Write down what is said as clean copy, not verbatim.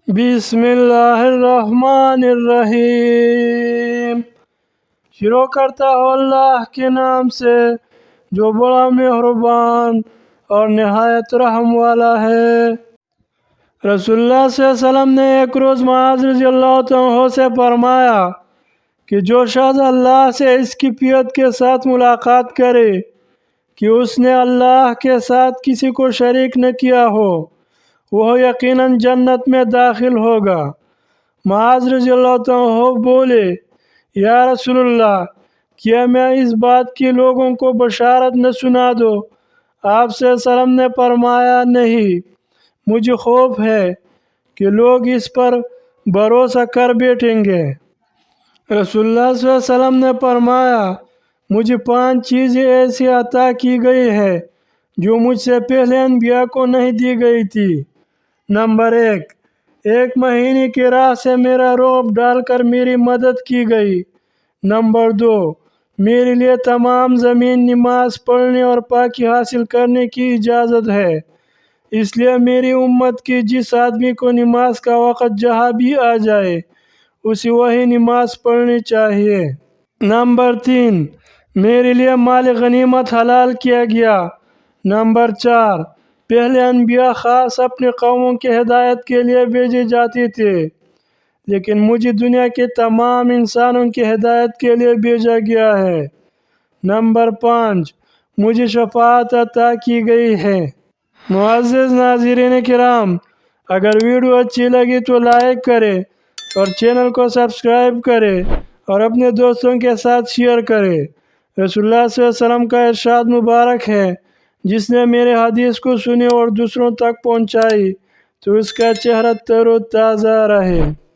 بسم اللہ الرحمن الرحیم۔ شروع کرتا ہوں اللہ کے نام سے جو بڑا مہربان اور نہایت رحم والا ہے۔ رسول اللہ صلی اللہ علیہ وسلم نے ایک روز معاذ رضی اللہ عنہ سے فرمایا کہ جو شخص اللہ سے اس کیفیت کے ساتھ ملاقات کرے کہ اس نے اللہ کے ساتھ کسی کو شریک نہ کیا ہو، وہ یقیناً جنت میں داخل ہوگا۔ معاذ رضی اللہ عنہ بولے، یا رسول اللہ، کیا میں اس بات کی لوگوں کو بشارت نہ سنا دوں؟ آپ صلی اللہ علیہ وسلم نے فرمایا، نہیں، مجھے خوف ہے کہ لوگ اس پر بھروسہ کر بیٹھیں گے۔ رسول اللہ صلی اللہ علیہ وسلم نے فرمایا، مجھے 5 چیزیں ایسی عطا کی گئی ہے جو مجھ سے پہلے انبیاء کو نہیں دی گئی تھی۔ نمبر 1، ایک مہینے کی راہ سے میرا رعب ڈال کر میری مدد کی گئی۔ نمبر 2، میرے لیے تمام زمین نماز پڑھنے اور پاکی حاصل کرنے کی اجازت ہے، اس لیے میری امت کی جس آدمی کو نماز کا وقت جہاں بھی آ جائے اسے وہی نماز پڑھنی چاہیے۔ نمبر 3، میرے لیے مال غنیمت حلال کیا گیا۔ نمبر 4، پہلے انبیاء خاص اپنے قوموں کی ہدایت کے لیے بھیجے جاتے تھے، لیکن مجھے دنیا کے تمام انسانوں کی ہدایت کے لیے بھیجا گیا ہے۔ نمبر 5، مجھے شفاعت عطا کی گئی ہے۔ معزز ناظرین کرام، اگر ویڈیو اچھی لگی تو لائک کرے اور چینل کو سبسکرائب کرے اور اپنے دوستوں کے ساتھ شیئر کرے۔ رسول اللہ صلی اللہ علیہ وسلم کا ارشاد مبارک ہے، جس نے میرے حدیث کو سنی اور دوسروں تک پہنچائی تو اس کا چہرہ تر و تازہ رہے۔